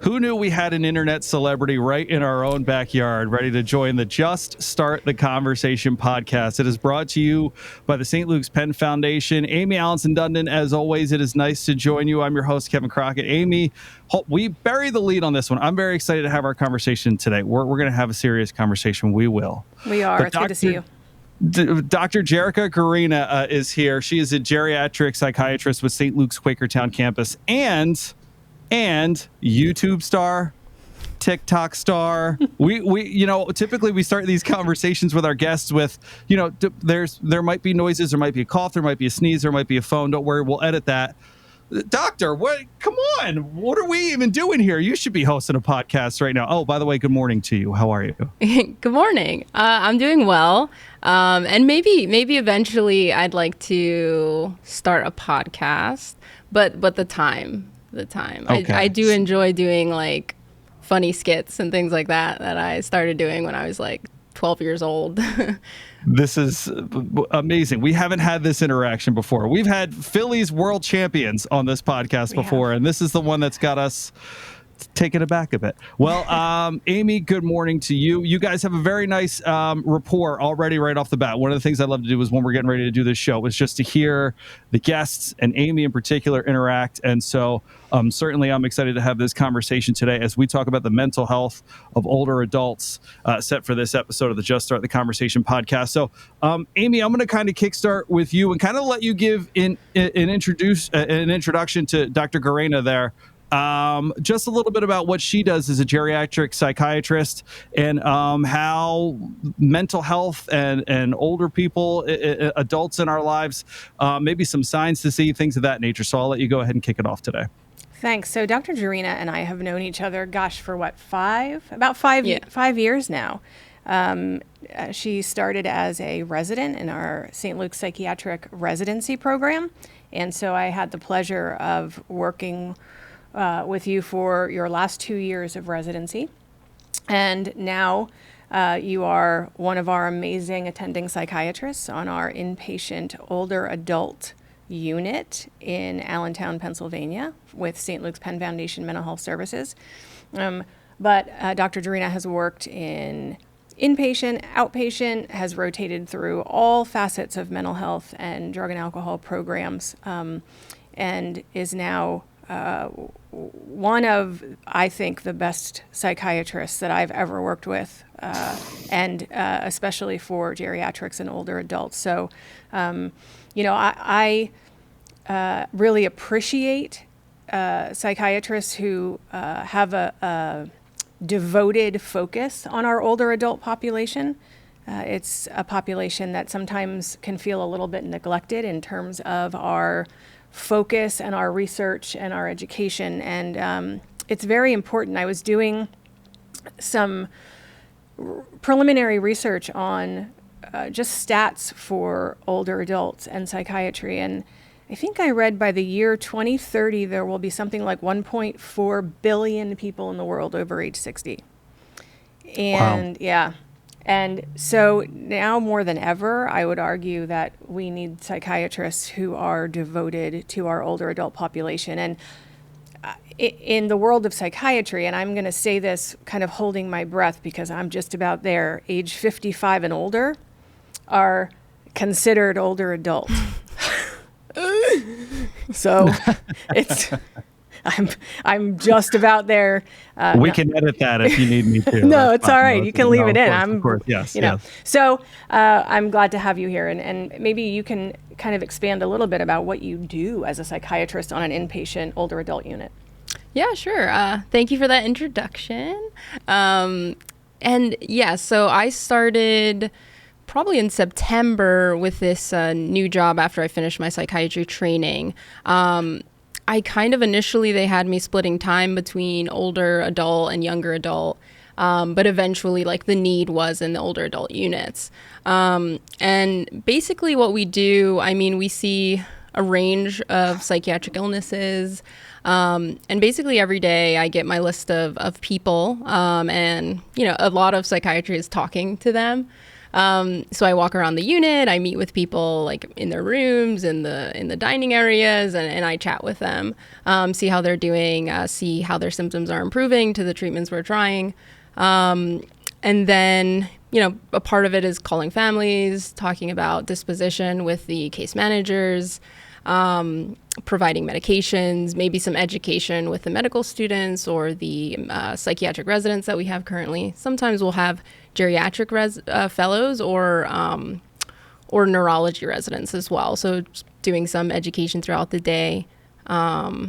Who knew we had an internet celebrity right in our own backyard, ready to join the Just Start the Conversation podcast? It is brought to you by the St. Luke's Penn Foundation. Amie, Alanson, Dundon, as always, it is nice to join you. I'm your host, Kevin Crockett. Amie, we bury the lead on this one. I'm very excited to have our conversation today. We're going to have a serious conversation. We will. We are. It's good to see you. Dr. Jerica Gerena is here. She is a geriatric psychiatrist with St. Luke's Quakertown Campus and YouTube star, TikTok star. we typically we start these conversations with our guests with, there might be noises, there might be a cough, there might be a sneeze, there might be a phone. Don't worry, we'll edit that. Doctor, come on, what are we even doing here? You should be hosting a podcast right now. Oh, by the way, good morning to you. How are you? Good morning. I'm doing well. And maybe eventually I'd like to start a podcast, but the time. Okay. I do enjoy doing like funny skits and things like that I started doing when I was like 12 years old. This is amazing. We haven't had this interaction before. We've had Phillies world champions on this podcast before, and this is the one that's got us taken aback a bit. Well, Amie, good morning to you. You guys have a very nice rapport already right off the bat. One of the things I love to do is when we're getting ready to do this show is just to hear the guests and Amie in particular interact. And so certainly I'm excited to have this conversation today as we talk about the mental health of older adults set for this episode of the Just Start the Conversation podcast. So Amie, I'm going to kind of kickstart with you and kind of let you give an introduction to Dr. Gerena there. Just a little bit about what she does as a geriatric psychiatrist and how mental health and older people, adults in our lives, maybe some signs to see, things of that nature. So I'll let you go ahead and kick it off today. Thanks. So Dr. Gerena and I have known each other, for what, about five years now. She started as a resident in our St. Luke's Psychiatric residency program. And so I had the pleasure of working with you for your last 2 years of residency. And now you are one of our amazing attending psychiatrists on our inpatient older adult unit in Allentown, Pennsylvania with St. Luke's Penn Foundation Mental Health Services. But Dr. Gerena has worked in inpatient, outpatient, has rotated through all facets of mental health and drug and alcohol programs, and is now one of, I think, the best psychiatrists that I've ever worked with, and especially for geriatrics and older adults. So, I really appreciate psychiatrists who have a devoted focus on our older adult population. It's a population that sometimes can feel a little bit neglected in terms of our focus and our research and our education. And it's very important. I was doing some preliminary research on just stats for older adults and psychiatry. And I think I read by the year 2030, there will be something like 1.4 billion people in the world over age 60. And wow. And so now more than ever, I would argue that we need psychiatrists who are devoted to our older adult population. And in the world of psychiatry, and I'm going to say this kind of holding my breath because I'm just about there, age 55 and older are considered older adult. So I'm just about there. We can edit that if you need me to. No, it's all right. You can leave it in. Of course, yes. So I'm glad to have you here, and maybe you can kind of expand a little bit about what you do as a psychiatrist on an inpatient older adult unit. Yeah, sure. Thank you for that introduction. So I started probably in September with this new job after I finished my psychiatry training. I kind of initially, they had me splitting time between older adult and younger adult, but eventually like the need was in the older adult units. And basically what we do, we see a range of psychiatric illnesses, and basically every day I get my list of people, and a lot of psychiatry is talking to them. So I walk around the unit, I meet with people like in their rooms, in the dining areas, and I chat with them, see how they're doing, see how their symptoms are improving to the treatments we're trying. And then, a part of it is calling families, talking about disposition with the case managers, providing medications, maybe some education with the medical students or the psychiatric residents that we have currently. Sometimes we'll have geriatric fellows or neurology residents as well. So just doing some education throughout the day. But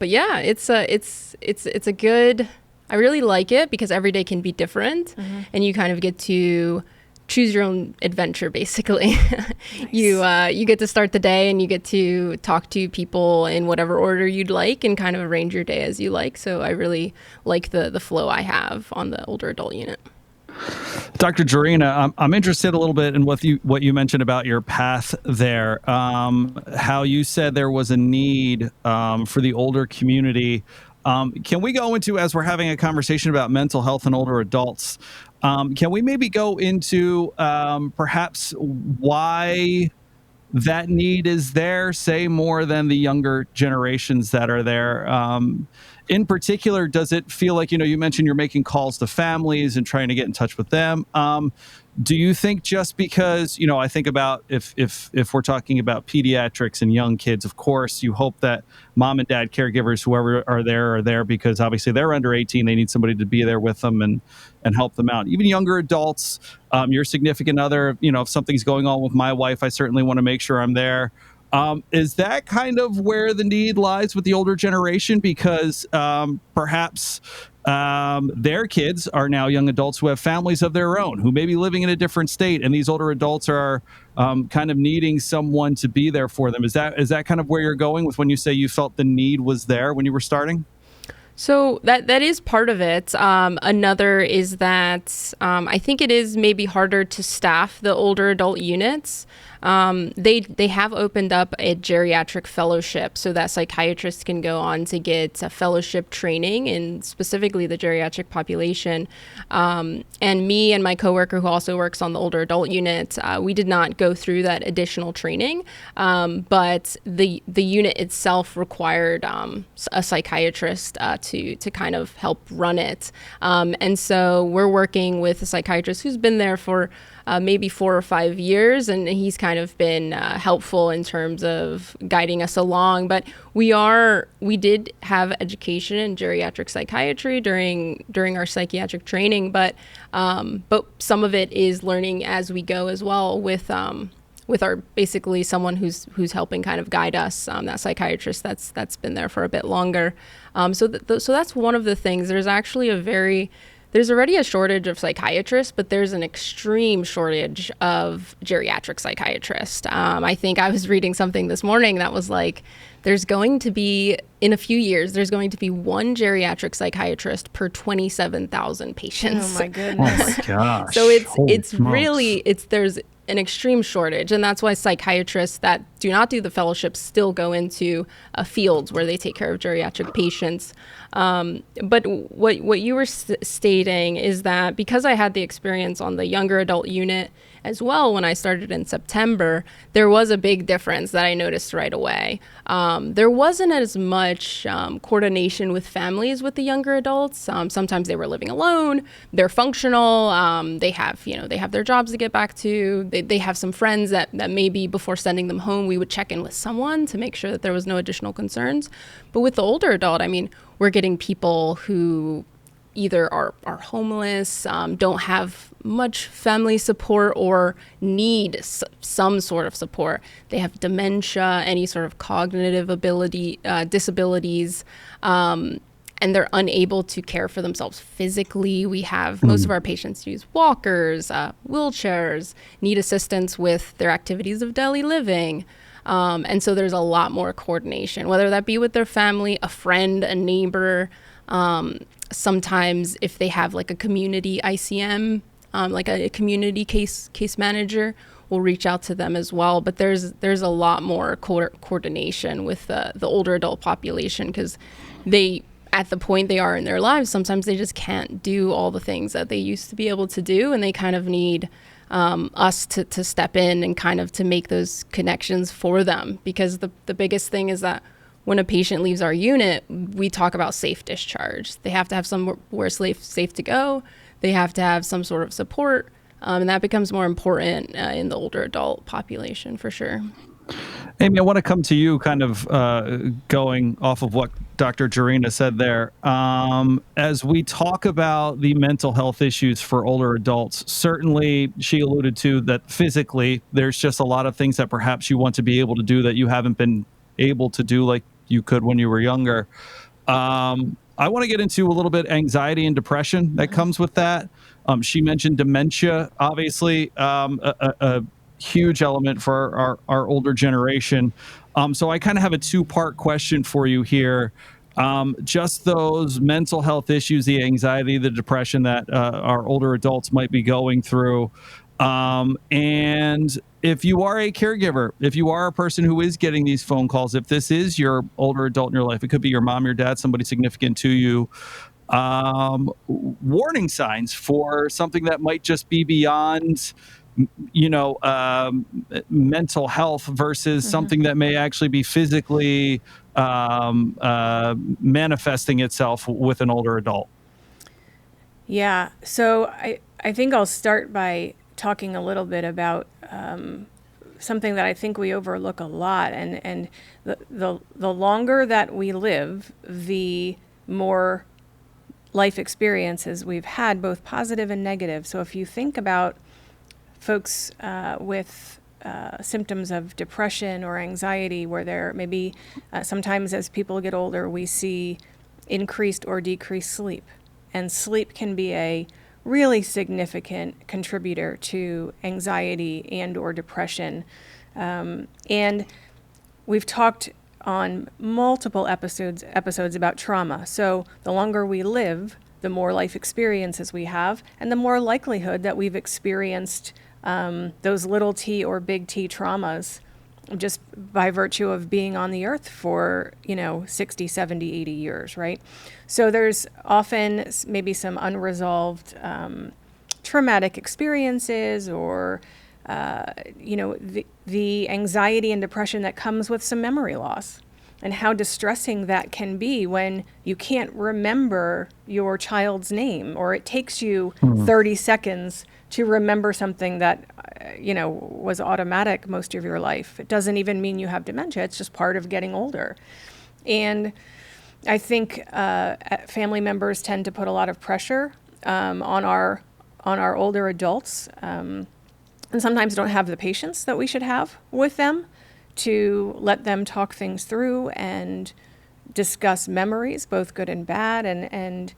yeah, it's a good. I really like it because every day can be different, and you kind of get to choose your own adventure, basically. Nice. You get to start the day, and you get to talk to people in whatever order you'd like, and kind of arrange your day as you like. So I really like the flow I have on the older adult unit. Dr. Gerena, I'm interested a little bit in what you mentioned about your path there. How you said there was a need for the older community. Can we go into, as we're having a conversation about mental health and older adults, can we maybe go into perhaps why that need is there, say more than the younger generations that are there? In particular, does it feel like, you mentioned you're making calls to families and trying to get in touch with them. Do you think just because, I think about if we're talking about pediatrics and young kids, of course, you hope that mom and dad caregivers, whoever are there because obviously they're under 18. They need somebody to be there with them and help them out. Even younger adults, your significant other, if something's going on with my wife, I certainly want to make sure I'm there. Is that kind of where the need lies with the older generation? Because perhaps their kids are now young adults who have families of their own, who may be living in a different state, and these older adults are kind of needing someone to be there for them. Is that kind of where you're going with when you say you felt the need was there when you were starting? So that is part of it. Another is that I think it is maybe harder to staff the older adult units. They have opened up a geriatric fellowship so that psychiatrists can go on to get a fellowship training in specifically the geriatric population. And me and my coworker who also works on the older adult unit, we did not go through that additional training, but the unit itself required a psychiatrist to kind of help run it. And so we're working with a psychiatrist who's been there for maybe 4 or 5 years, and he's kind of been helpful in terms of guiding us along. But we did have education in geriatric psychiatry during our psychiatric training, but some of it is learning as we go as well with our basically someone who's helping kind of guide us, that psychiatrist that's been there for a bit longer. So that's one of the things. There's already a shortage of psychiatrists, but there's an extreme shortage of geriatric psychiatrists. I think I was reading something this morning that was like, there's going to be, in a few years, there's going to be one geriatric psychiatrist per 27,000 patients. Oh my goodness. Oh my gosh. So it's smokes. really, there's an extreme shortage, and that's why psychiatrists that do not do the fellowship still go into fields where they take care of geriatric patients. But what you were stating is that because I had the experience on the younger adult unit as well when I started in September, there was a big difference that I noticed right away. There wasn't as much coordination with families with the younger adults. Sometimes they were living alone, they're functional, they have their jobs to get back to, they have some friends that maybe before sending them home, we would check in with someone to make sure that there was no additional concerns. But with the older adult, we're getting people who either are homeless, don't have much family support, or need some sort of support. They have dementia, any sort of cognitive disabilities, and they're unable to care for themselves physically. We have most of our patients use walkers, wheelchairs, need assistance with their activities of daily living. And so there's a lot more coordination, whether that be with their family, a friend, a neighbor. Sometimes if they have like a community ICM, like a community case manager, we'll reach out to them as well. But there's a lot more coordination with the older adult population, because at the point they are in their lives, sometimes they just can't do all the things that they used to be able to do, and they kind of need us to step in and kind of to make those connections for them. Because the biggest thing is that when a patient leaves our unit, we talk about safe discharge. They have to have somewhere safe to go. They have to have some sort of support. And that becomes more important in the older adult population for sure. Amie, I want to come to you kind of going off of what Dr. Gerena said there. As we talk about the mental health issues for older adults, certainly she alluded to that physically there's just a lot of things that perhaps you want to be able to do that you haven't been able to do like you could when you were younger. I want to get into a little bit anxiety and depression that comes with that. She mentioned dementia, obviously, a huge element for our older generation. So I kind of have a two-part question for you here. Just those mental health issues, the anxiety, the depression that our older adults might be going through. And if you are a caregiver, if you are a person who is getting these phone calls, if this is your older adult in your life, it could be your mom, your dad, somebody significant to you, warning signs for something that might just be beyond, mental health versus something that may actually be physically manifesting itself with an older adult. Yeah. So I think I'll start by talking a little bit about something that I think we overlook a lot, and the longer that we live, the more life experiences we've had, both positive and negative. So if you think about folks with symptoms of depression or anxiety, where there maybe sometimes as people get older, we see increased or decreased sleep, and sleep can be a really significant contributor to anxiety and or depression. And we've talked on multiple episodes about trauma. So the longer we live, the more life experiences we have, and the more likelihood that we've experienced those little t or big T traumas just by virtue of being on the earth for, 60, 70, 80 years, right? So there's often maybe some unresolved traumatic experiences or, the anxiety and depression that comes with some memory loss, and how distressing that can be when you can't remember your child's name, or it takes you 30 seconds to remember something that, was automatic most of your life. It doesn't even mean you have dementia. It's just part of getting older. And I think family members tend to put a lot of pressure on our older adults, and sometimes don't have the patience that we should have with them to let them talk things through and discuss memories, both good and bad. And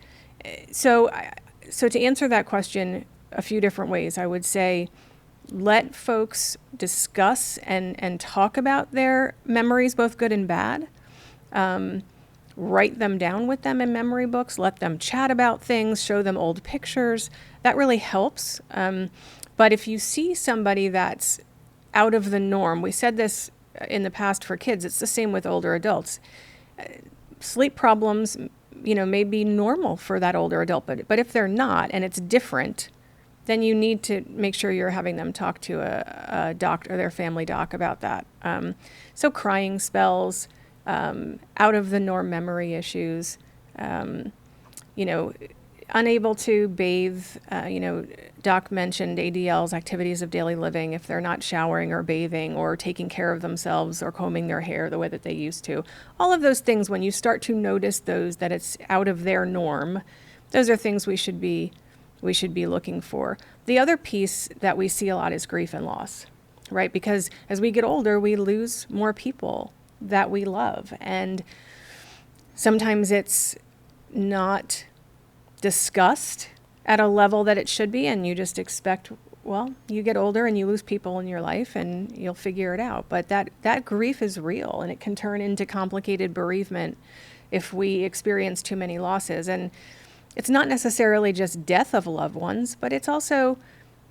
so to answer that question a few different ways, I would say let folks discuss and talk about their memories, both good and bad. Write them down with them in memory books, let them chat about things, show them old pictures. That really helps. But if you see somebody that's out of the norm, we said this in the past for kids, it's the same with older adults. Sleep problems, may be normal for that older adult, but if they're not and it's different, then you need to make sure you're having them talk to a doctor or their family doc about that. So crying spells, out of the norm memory issues, unable to bathe, Doc mentioned ADLs, activities of daily living, if they're not showering or bathing or taking care of themselves or combing their hair the way that they used to. All of those things, when you start to notice those, that it's out of their norm, those are things we should be looking for. The other piece that we see a lot is grief and loss, right? Because as we get older, we lose more people that we love. And sometimes it's not discussed at a level that it should be, and you just expect, well, you get older and you lose people in your life and you'll figure it out. But that grief is real, and it can turn into complicated bereavement if we experience too many losses. And it's not necessarily just death of loved ones, but it's also,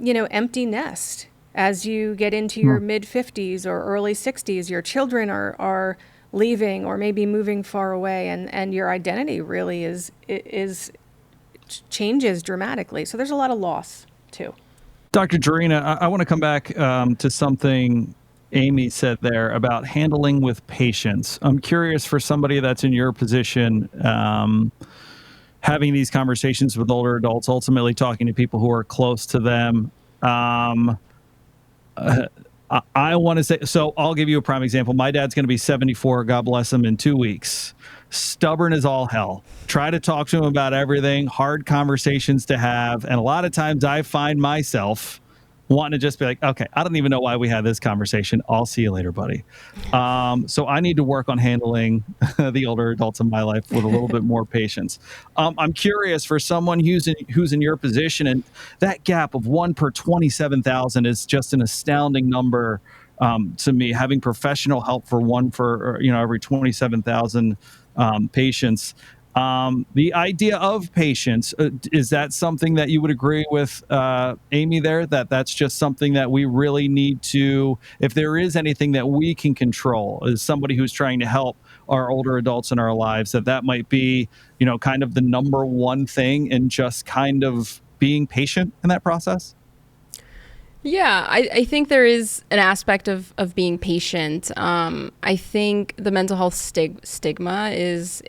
empty nest. As you get into your mid-50s or early 60s, your children are leaving or maybe moving far away, and your identity really is changes dramatically. So there's a lot of loss too. Dr. Gerena, I want to come back to something Amie said there about handling with patience. I'm curious, for somebody that's in your position, having these conversations with older adults, ultimately talking to people who are close to them. I want to say, so I'll give you a prime example. My dad's going to be 74, God bless him, in 2 weeks. Stubborn as all hell. Try to talk to him about everything, hard conversations to have. And a lot of times I find myself wanting to just be like, okay, I don't even know why we had this conversation. I'll see you later, buddy. So I need to work on handling the older adults in my life with a little bit more patience. I'm curious, for someone who's in your position, and that gap of 1 per 27,000 is just an astounding number to me. Having professional help for 1 for every 27,000 patients. The idea of patience, is that something that you would agree with Amie there, that's just something that we really need to, if there is anything that we can control as somebody who's trying to help our older adults in our lives, that might be, kind of the number one thing, and just kind of being patient in that process? Yeah, I think there is an aspect of being patient. I think the mental health stigma is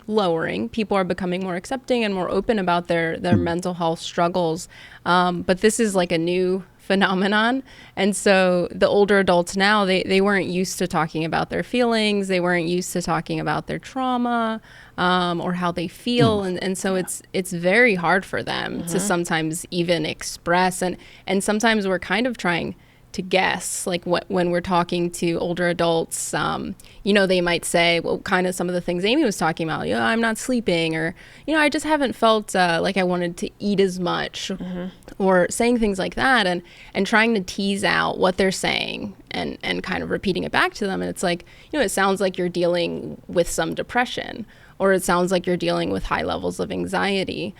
lowering. People are becoming more accepting and more open about their mental health struggles. But this is like a new phenomenon. And so the older adults now, they weren't used to talking about their feelings. They weren't used to talking about their trauma or how they feel. And so it's very hard for them to sometimes even express. And sometimes we're kind of trying to guess, like when we're talking to older adults, they might say, well, kind of some of the things Amie was talking about, I'm not sleeping, or, I just haven't felt like I wanted to eat as much, or saying things like that, and trying to tease out what they're saying and kind of repeating it back to them. And it's like, it sounds like you're dealing with some depression, or it sounds like you're dealing with high levels of anxiety.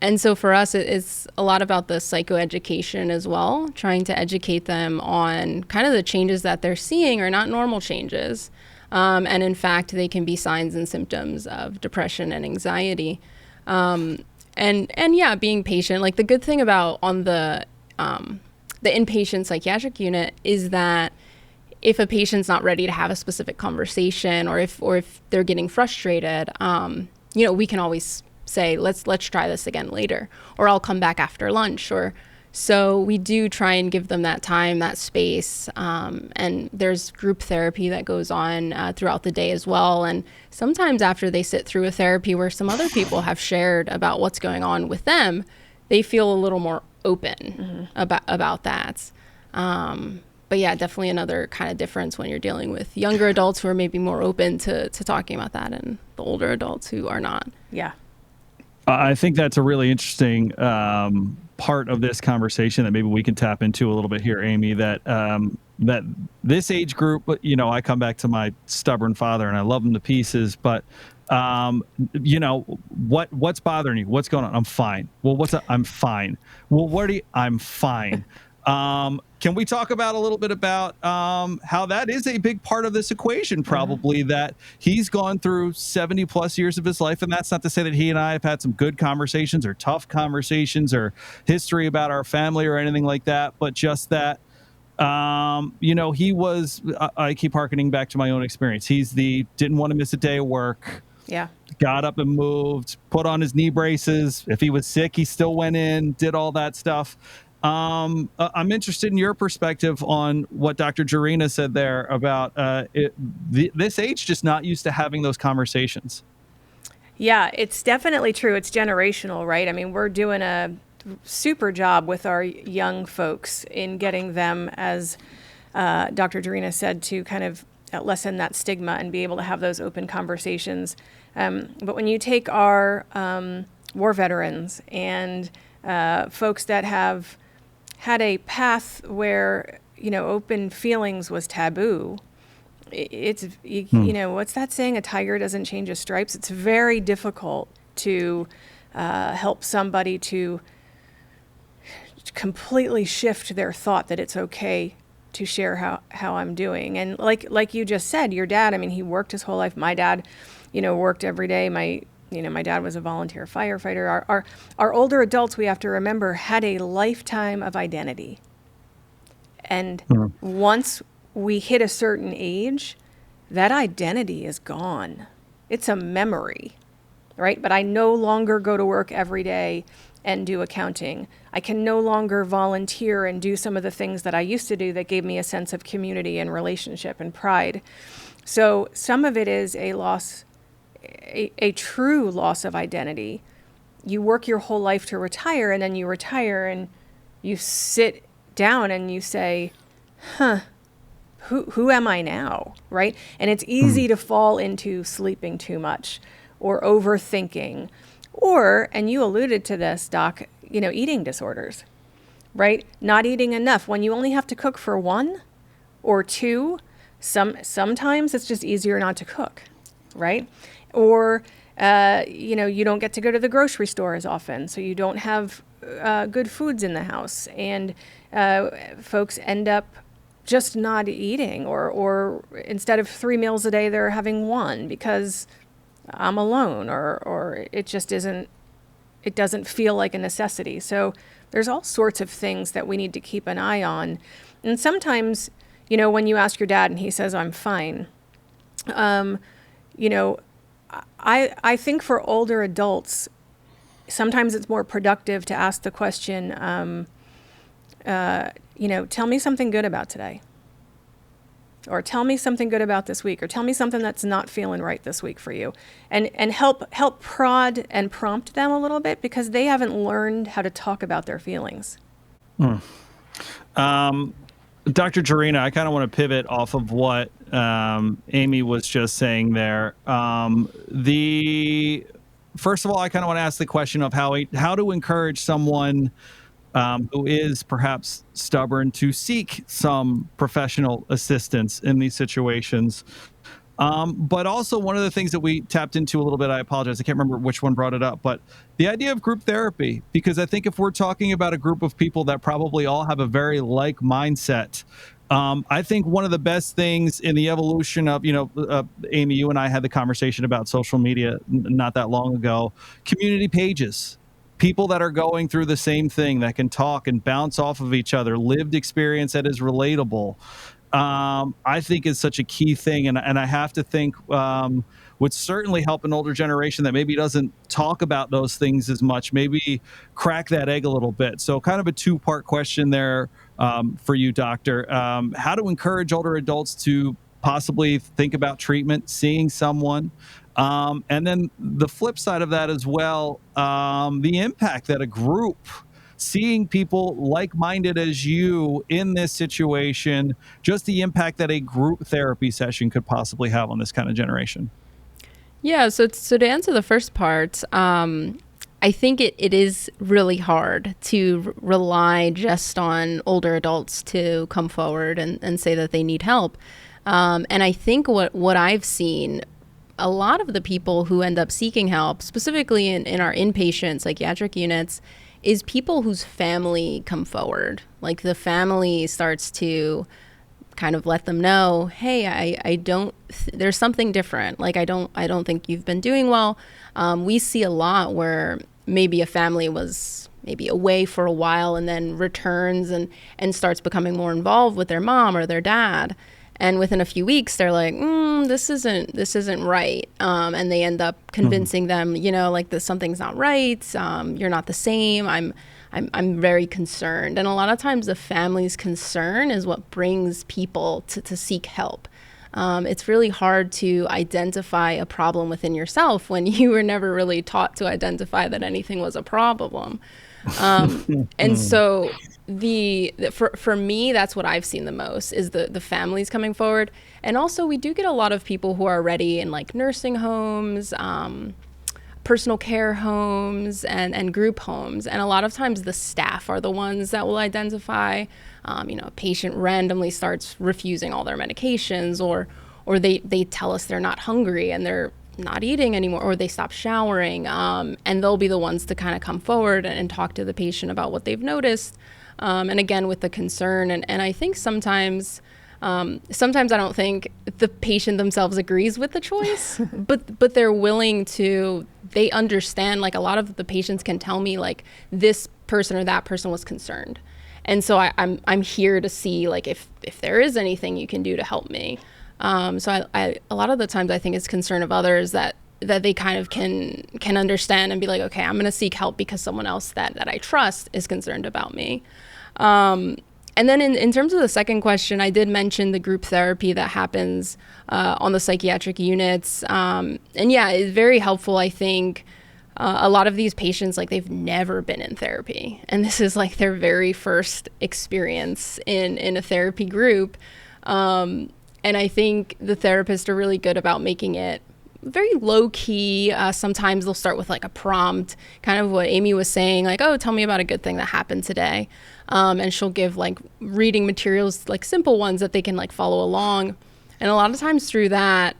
And so for us, it's a lot about the psychoeducation as well, trying to educate them on kind of the changes that they're seeing are not normal changes. And in fact, they can be signs and symptoms of depression and anxiety. And yeah, being patient. Like, the good thing about on the inpatient psychiatric unit is that if a patient's not ready to have a specific conversation, or if they're getting frustrated, we can always say, let's try this again later, or I'll come back after lunch. Or so we do try and give them that time, that space. And there's group therapy that goes on throughout the day as well. And sometimes after they sit through a therapy where some other people have shared about what's going on with them, they feel a little more open about that. But yeah, definitely another kind of difference when you're dealing with younger adults who are maybe more open to talking about that, and the older adults who are not. Yeah. I think that's a really interesting part of this conversation that maybe we can tap into a little bit here, Amie, that this age group, I come back to my stubborn father and I love him to pieces, but what's bothering you? What's going on? I'm fine. Well, I'm fine. Well, I'm fine. Can we talk about a little bit about how that is a big part of this equation, probably, that he's gone through 70 plus years of his life. And that's not to say that he and I have had some good conversations or tough conversations or history about our family or anything like that, but just that, he was, I keep hearkening back to my own experience. Didn't want to miss a day of work. Yeah. Got up and moved, put on his knee braces. If he was sick, he still went in, did all that stuff. I'm interested in your perspective on what Dr. Gerena said there about this age just not used to having those conversations. Yeah, it's definitely true. It's generational, right? I mean, we're doing a super job with our young folks in getting them, as Dr. Gerena said, to kind of lessen that stigma and be able to have those open conversations. But when you take our war veterans and folks that have had a path where, open feelings was taboo, it's, what's that saying? A tiger doesn't change his stripes. It's very difficult to help somebody to completely shift their thought that it's okay to share how I'm doing. And like you just said, your dad, I mean, he worked his whole life. My dad, worked every day. My My dad was a volunteer firefighter. Our older adults, we have to remember, had a lifetime of identity. And once we hit a certain age, that identity is gone. It's a memory, right? But I no longer go to work every day and do accounting. I can no longer volunteer and do some of the things that I used to do that gave me a sense of community and relationship and pride. So some of it is a loss, a true loss of identity. You work your whole life to retire, and then you retire and you sit down and you say, who am I now, right? And it's easy to fall into sleeping too much or overthinking, or, and you alluded to this, Doc, eating disorders, right? Not eating enough. When you only have to cook for one or two, sometimes it's just easier not to cook, right? Or, you don't get to go to the grocery store as often, so you don't have good foods in the house. And folks end up just not eating, or instead of 3 meals a day, they're having one because I'm alone, or it just isn't, it doesn't feel like a necessity. So there's all sorts of things that we need to keep an eye on. And sometimes, when you ask your dad and he says, I'm fine, I think for older adults, sometimes it's more productive to ask the question, tell me something good about today. Or tell me something good about this week, or tell me something that's not feeling right this week for you. And help prod and prompt them a little bit, because they haven't learned how to talk about their feelings. Dr. Gerena, I kind of want to pivot off of what Amie was just saying there. First of all, I kind of want to ask the question of how to encourage someone who is perhaps stubborn to seek some professional assistance in these situations. But also, one of the things that we tapped into a little bit, I apologize, I can't remember which one brought it up, but the idea of group therapy, because I think if we're talking about a group of people that probably all have a very like mindset, I think one of the best things in the evolution of, Amie, you and I had the conversation about social media not that long ago, community pages. People that are going through the same thing that can talk and bounce off of each other, lived experience that is relatable, I think is such a key thing. And I have to think would certainly help an older generation that maybe doesn't talk about those things as much, maybe crack that egg a little bit. So kind of a two-part question there for you, Doctor. How to encourage older adults to possibly think about treatment, seeing someone, and then the flip side of that as well, the impact that a group, seeing people like-minded as you in this situation, just the impact that a group therapy session could possibly have on this kind of generation. Yeah, so to answer the first part, I think it is really hard to rely just on older adults to come forward and say that they need help. And I think what I've seen, a lot of the people who end up seeking help, specifically in our inpatient psychiatric units, is people whose family come forward. Like the family starts to kind of let them know, hey, there's something different. Like I don't think you've been doing well. We see a lot where maybe a family was maybe away for a while and then returns and starts becoming more involved with their mom or their dad. And within a few weeks, they're like, this isn't right. And they end up convincing them, like something's not right. You're not the same. I'm very concerned. And a lot of times the family's concern is what brings people to seek help. It's really hard to identify a problem within yourself when you were never really taught to identify that anything was a problem. And so for me, that's what I've seen the most is the families coming forward. And also we do get a lot of people who are already in like nursing homes, personal care homes and group homes. And a lot of times the staff are the ones that will identify, a patient randomly starts refusing all their medications or they tell us they're not hungry and they're not eating anymore, or they stop showering, and they'll be the ones to kind of come forward and talk to the patient about what they've noticed, and again with the concern. And I think sometimes Sometimes I don't think the patient themselves agrees with the choice, but they're willing to, they understand, like a lot of the patients can tell me like this person or that person was concerned. And so I'm here to see like if there is anything you can do to help me. So I a lot of the times I think it's concern of others that they kind of can understand and be like, okay, I'm going to seek help because someone else that I trust is concerned about me. And then in terms of the second question, I did mention the group therapy that happens on the psychiatric units. And yeah, it's very helpful, I think. A lot of these patients, like they've never been in therapy. And this is like their very first experience in a therapy group. And I think the therapists are really good about making it very low key. Sometimes they'll start with like a prompt, kind of what Amie was saying, like, oh, tell me about a good thing that happened today. And she'll give like reading materials, like simple ones that they can like follow along. And a lot of times through that,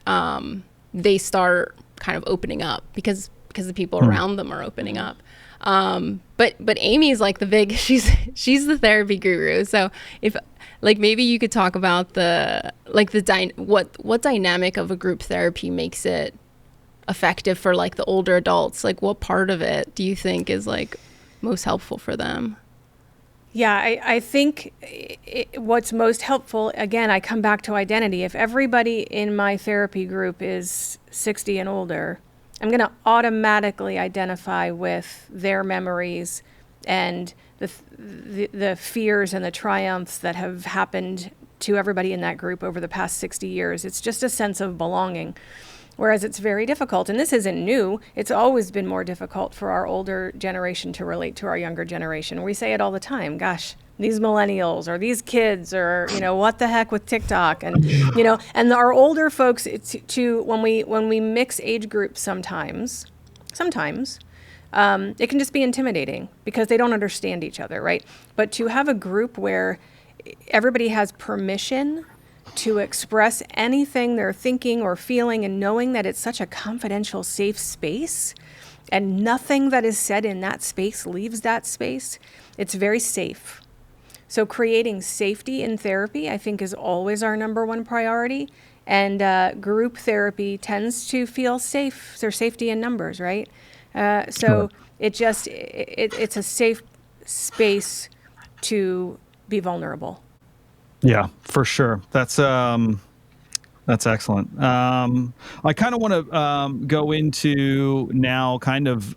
they start kind of opening up because the people around them are opening up. But Amie's like the big, she's the therapy guru. So if like maybe you could talk about what dynamic of a group therapy makes it effective for like the older adults. Like what part of it do you think is like most helpful for them? Yeah, I think what's most helpful, again, I come back to identity. If everybody in my therapy group is 60 and older, I'm going to automatically identify with their memories and the fears and the triumphs that have happened to everybody in that group over the past 60 years. It's just a sense of belonging. Whereas it's very difficult, and this isn't new, it's always been more difficult for our older generation to relate to our younger generation. We say it all the time, gosh, these millennials or these kids or, what the heck with TikTok? And, and our older folks, when we mix age groups sometimes, it can just be intimidating because they don't understand each other, right? But to have a group where everybody has permission to express anything they're thinking or feeling and knowing that it's such a confidential, safe space and nothing that is said in that space leaves that space, it's very safe. So creating safety in therapy, I think, is always our number one priority. And group therapy tends to feel safe. There's safety in numbers, right? So it's a safe space to be vulnerable. Yeah, for sure. That's excellent. I kind of want to go into now kind of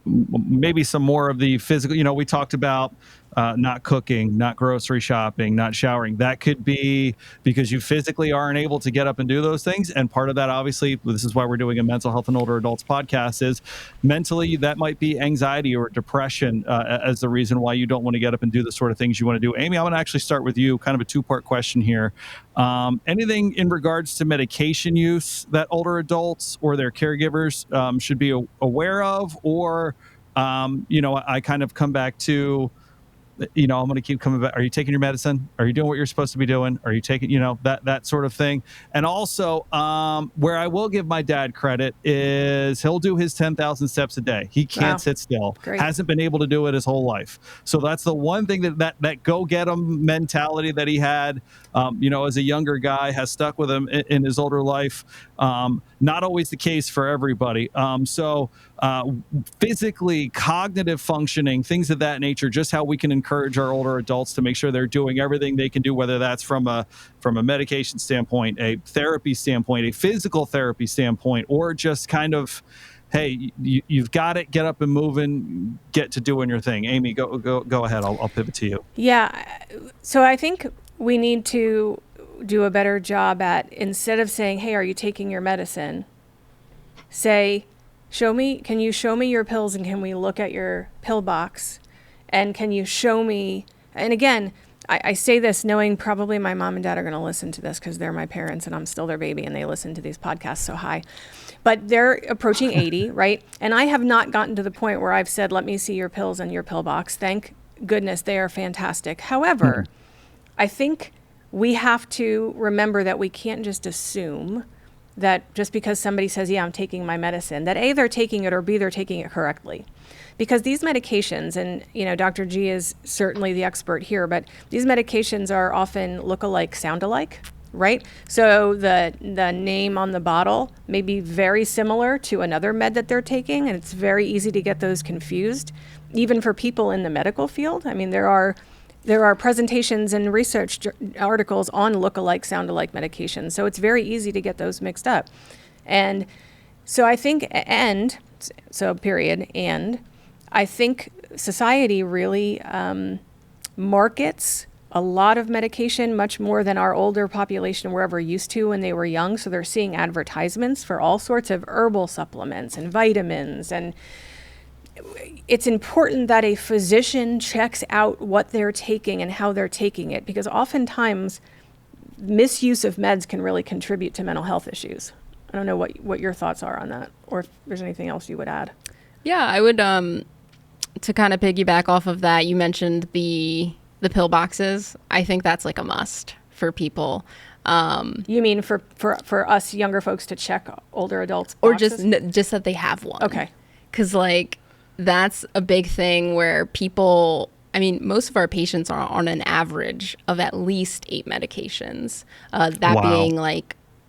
maybe some more of the physical, we talked about not cooking, not grocery shopping, not showering. That could be because you physically aren't able to get up and do those things. And part of that, obviously, this is why we're doing a mental health and older adults podcast, is mentally that might be anxiety or depression as the reason why you don't want to get up and do the sort of things you want to do. Amie, I'm going to actually start with you, kind of a two-part question here. Anything in regards to medication use that older adults or their caregivers should be aware of? Or, I kind of come back to, I'm going to keep coming back. Are you taking your medicine? Are you doing what you're supposed to be doing? Are you taking, that sort of thing? And also, where I will give my dad credit is he'll do his 10,000 steps a day. He can't sit still. Great. Hasn't been able to do it his whole life. So that's the one thing that go get him mentality that he had, as a younger guy has stuck with him in his older life. Not always the case for everybody. Physically, cognitive functioning, things of that nature, just how we can encourage our older adults to make sure they're doing everything they can do, whether that's from a medication standpoint, a therapy standpoint, a physical therapy standpoint, or just kind of, hey, you've got it, get up and moving, get to doing your thing. Amie, go ahead. I'll pivot to you. Yeah. So I think we need to do a better job at, instead of saying, hey, are you taking your medicine? Say, can you show me your pills, and can we look at your pill box? And can you show me, and again, I say this knowing probably my mom and dad are going to listen to this because they're my parents and I'm still their baby and they listen to these podcasts, so hi. But they're approaching 80, right? And I have not gotten to the point where I've said, let me see your pills and your pill box. Thank goodness, they are fantastic. However, I think we have to remember that we can't just assume that just because somebody says, yeah, I'm taking my medicine, that A, they're taking it, or B, they're taking it correctly. because these medications, and Dr. G is certainly the expert here, but these medications are often look-alike, sound-alike, right? So the name on the bottle may be very similar to another med that they're taking, and it's very easy to get those confused, even for people in the medical field. I mean, there are presentations and research articles on look-alike, sound-alike medications, so it's very easy to get those mixed up. And so I think, and I think society really markets a lot of medication, much more than our older population were ever used to when they were young. So they're seeing advertisements for all sorts of herbal supplements and vitamins. And it's important that a physician checks out what they're taking and how they're taking it, because oftentimes misuse of meds can really contribute to mental health issues. I don't know what your thoughts are on that, or if there's anything else you would add. Yeah, I would, to kind of piggyback off of that, you mentioned the pill boxes. I think that's like a must for people. You mean for us younger folks to check older adults' boxes? Or just that they have one. Okay. Because that's a big thing where people, most of our patients are on an average of at least 8 medications. That being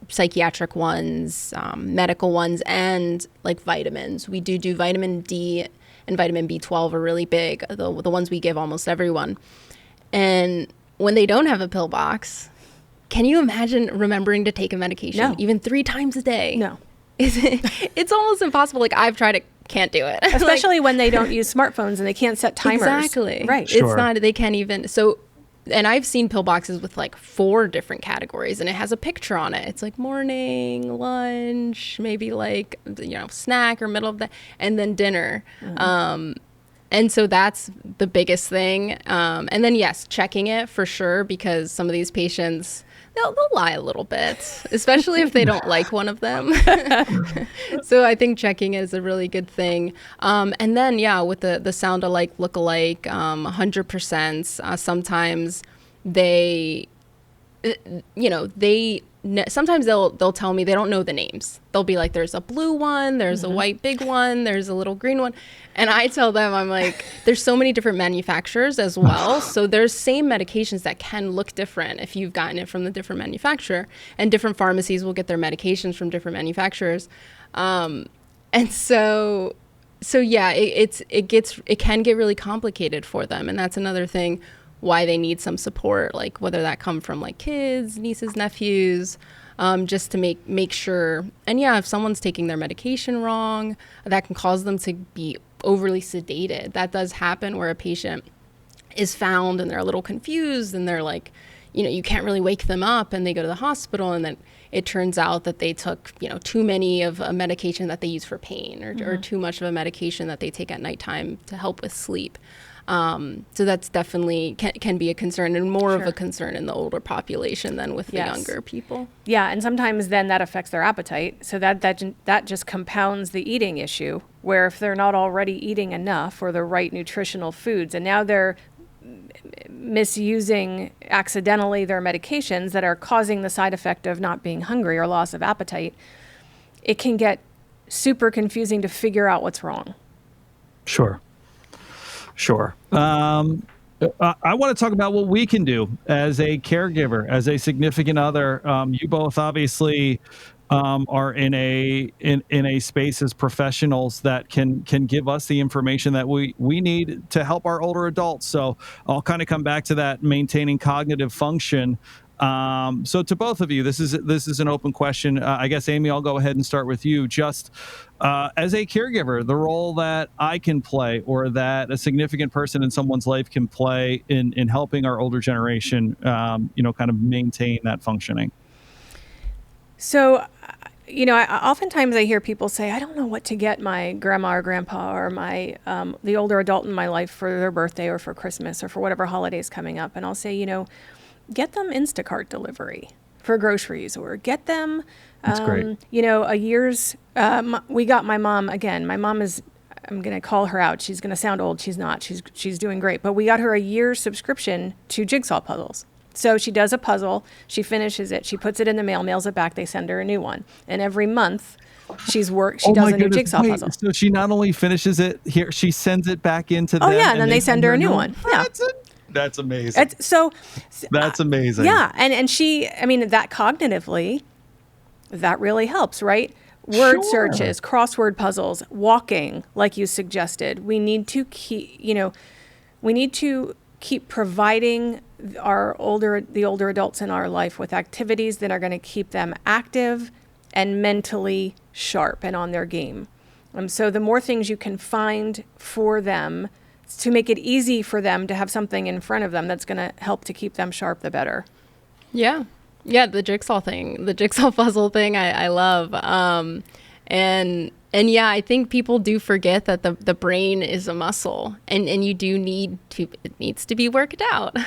psychiatric ones, medical ones, and vitamins. We do vitamin D and vitamin B12 are really big, the ones we give almost everyone. And when they don't have a pill box, can you imagine remembering to take a medication even 3 times a day? No. It's almost impossible. I've tried it, can't do it. Especially when they don't use smartphones and they can't set timers. Exactly. Right. Sure. It's not, they can't even, and I've seen pill boxes with 4 different categories, and it has a picture on it. It's morning, lunch, maybe snack or middle of the, and then dinner. Mm-hmm. And so that's the biggest thing. And then yes, checking it for sure, because some of these patients, they'll lie a little bit, especially if they don't like one of them. So I think checking is a really good thing. And then, with the sound alike, look alike, 100%, sometimes sometimes they'll tell me they don't know the names. They'll be like, there's a blue one, there's a white big one, there's a little green one. And I tell them, I'm like, there's so many different manufacturers as well. So there's same medications that can look different if you've gotten it from the different manufacturer, and different pharmacies will get their medications from different manufacturers. And so yeah, it can get really complicated for them. And that's another thing why they need some support, whether that come from kids, nieces, nephews, just to make sure. And if someone's taking their medication wrong, that can cause them to be overly sedated. That does happen, where a patient is found and they're a little confused and they're you can't really wake them up, and they go to the hospital, and then it turns out that they took, too many of a medication that they use for pain, or too much of a medication that they take at nighttime to help with sleep. So that's definitely can be a concern, and more of a concern in the older population than with the younger people. Yeah, and sometimes then that affects their appetite. So that just compounds the eating issue, where if they're not already eating enough or the right nutritional foods, and now they're misusing accidentally their medications that are causing the side effect of not being hungry or loss of appetite, it can get super confusing to figure out what's wrong. Sure. I want to talk about what we can do as a caregiver, as a significant other. You both obviously are in a space as professionals that can give us the information that we need to help our older adults. So I'll kind of come back to that, maintaining cognitive function. So to both of you, this is an open question. I guess, Amie, I'll go ahead and start with you. Just as a caregiver, the role that I can play, or that a significant person in someone's life can play in helping our older generation, kind of maintain that functioning. So, oftentimes I hear people say, I don't know what to get my grandma or grandpa or my the older adult in my life for their birthday or for Christmas or for whatever holiday's coming up. And I'll say, get them Instacart delivery for groceries, or get them, That's great. a year's, we got my mom, again, my mom is, I'm going to call her out. She's going to sound old. She's not. She's doing great. But we got her a year's subscription to jigsaw puzzles. So she does a puzzle, she finishes it, she puts it in the mail, mails it back, they send her a new one. And every month she does a new jigsaw puzzle. So she not only finishes it here, she sends it back into them. Oh yeah, and then they send her a new one. Yeah. That's amazing. That's amazing. Yeah, and she, I mean, that cognitively, that really helps, right? Word searches, crossword puzzles, walking, like you suggested. We need to keep providing the older adults in our life with activities that are going to keep them active and mentally sharp and on their game. So the more things you can find for them to make it easy for them to have something in front of them that's going to help to keep them sharp, the better. Yeah. Yeah, the jigsaw puzzle thing, I love. And yeah, I think people do forget that the brain is a muscle, and it needs to be worked out.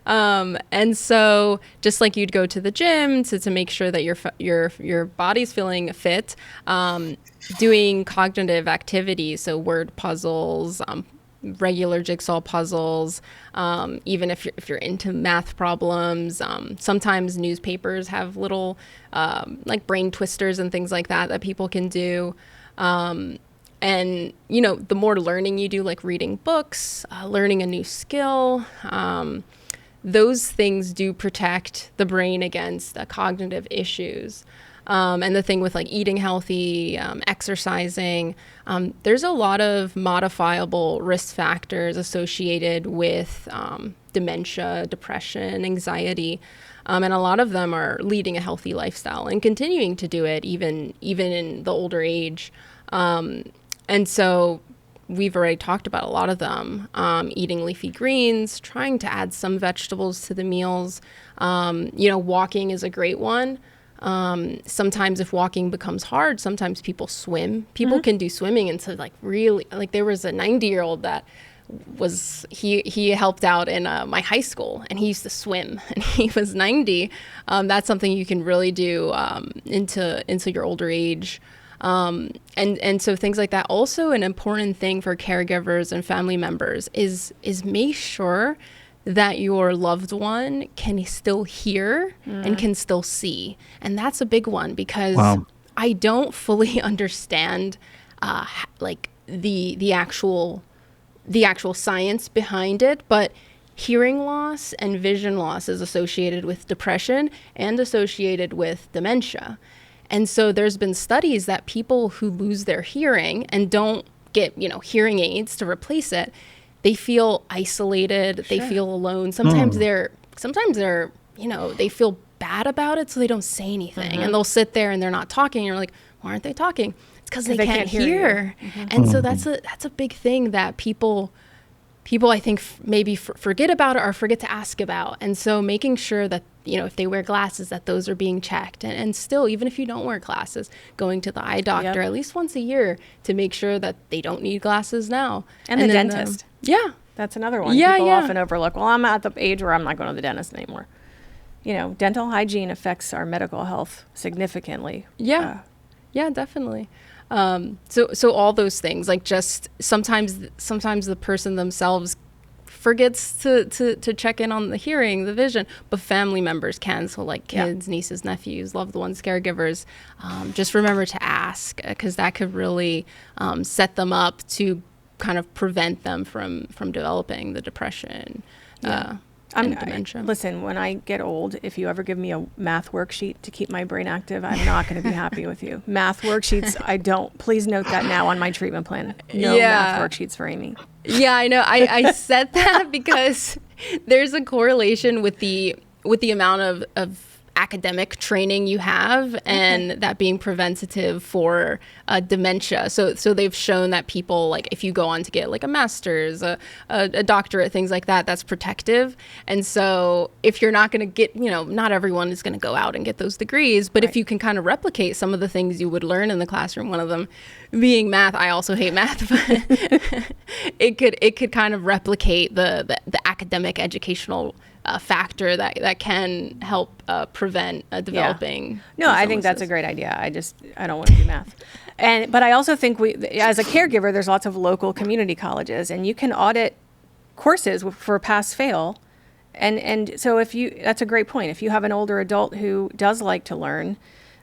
And so just like you'd go to the gym to make sure that your body's feeling fit, doing cognitive activities, so word puzzles, regular jigsaw puzzles, even if you're into math problems. Sometimes newspapers have little like brain twisters and things like that people can do. And the more learning you do, like reading books, learning a new skill, those things do protect the brain against cognitive issues. And the thing with like eating healthy, exercising, there's a lot of modifiable risk factors associated with dementia, depression, anxiety. And a lot of them are leading a healthy lifestyle and continuing to do it even in the older age. And so we've already talked about a lot of them, eating leafy greens, trying to add some vegetables to the meals. Walking is a great one. Sometimes if walking becomes hard, sometimes people swim. People can do swimming into there was a 90-year-old that he helped out in my high school, and he used to swim, and he was 90. That's something you can really do into your older age. And so things like that. Also, an important thing for caregivers and family members is make sure that your loved one can still hear and can still see. And that's a big one, because I don't fully understand the actual science behind it, but hearing loss and vision loss is associated with depression and associated with dementia. And so there's been studies that people who lose their hearing and don't get, hearing aids to replace it, they feel isolated, they feel alone. Sometimes they're, they feel bad about it, so they don't say anything. And they'll sit there and they're not talking. And you're like, why aren't they talking? It's because they can't hear. And so that's a big thing that people I think maybe forget about or forget to ask about. And so making sure that, if they wear glasses, that those are being checked. And still, even if you don't wear glasses, going to the eye doctor at least once a year to make sure that they don't need glasses now. And the dentist. That's another one. People often overlook. Well, I'm at the age where I'm not going to the dentist anymore. Dental hygiene affects our medical health significantly. Yeah, definitely. So all those things, like just sometimes the person themselves forgets to check in on the hearing, the vision, but family members can. So like kids, nieces, nephews, loved ones, caregivers, just remember to ask, because that could really set them up to kind of prevent them from developing the depression. And dementia. Listen, when I get old, if you ever give me a math worksheet to keep my brain active, I'm not going to be happy with you. Math worksheets, please note that now on my treatment plan. No math worksheets for Amie. Yeah, I know. I said that because there's a correlation with the amount of academic training you have, and that being preventative for dementia. So they've shown that people, like if you go on to get like a master's, a doctorate, things like that, that's protective. And so if you're not going to get, not everyone is going to go out and get those degrees, but if you can kind of replicate some of the things you would learn in the classroom, one of them being math. I also hate math, but it could kind of replicate the academic educational factor that can help prevent developing. No, I think that's a great idea. I don't want to do math. But I also think as a caregiver, there's lots of local community colleges, and you can audit courses for pass fail And so that's a great point. If you have an older adult who does like to learn,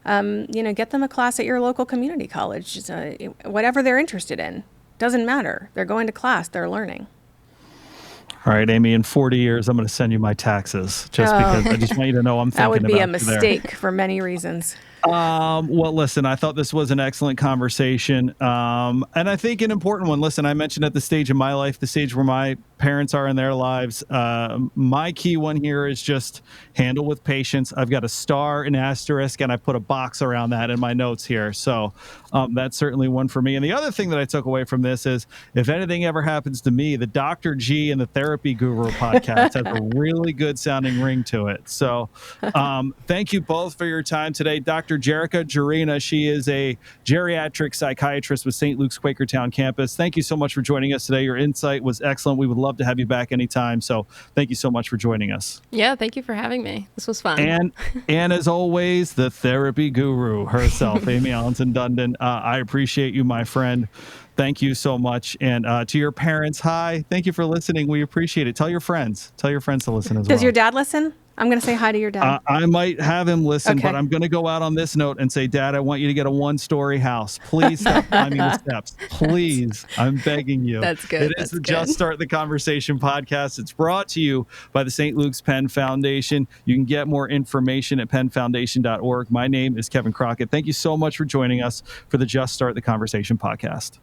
get them a class at your local community college. Whatever they're interested in, doesn't matter. They're going to class, they're learning. All right, Amie, in 40 years, I'm going to send you my taxes because I just want you to know I'm thinking that would be a about you there. mistake for many reasons. Well, listen, I thought this was an excellent conversation. And I think an important one. Listen, I mentioned at the stage of my life, the stage where my parents are in their lives. My key one here is just handle with patience. I've got a star, an asterisk, and I put a box around that in my notes here. So that's certainly one for me. And the other thing that I took away from this is if anything ever happens to me, the Dr. G and the Therapy Guru podcast has a really good sounding ring to it. So thank you both for your time today. Dr. Jerica Gerena, she is a geriatric psychiatrist with St. Luke's Quakertown Campus. Thank you so much for joining us today. Your insight was excellent. We would love to have you back anytime. So thank you so much for joining us. Yeah, thank you for having me. This was fun. And as always, the therapy guru herself, Amie Alanson Dundon. I appreciate you, my friend. Thank you so much. And to your parents, hi. Thank you for listening. We appreciate it. Tell your friends to listen as well. Does your dad listen? I'm going to say hi to your dad. I might have him listen, Okay. but I'm going to go out on this note and say, Dad, I want you to get a 1-story house. Please stop climbing the steps. Please. I'm begging you. That's good. It is the Just Start the Conversation podcast. It's brought to you by the St. Luke's Penn Foundation. You can get more information at pennfoundation.org. My name is Kevin Crockett. Thank you so much for joining us for the Just Start the Conversation podcast.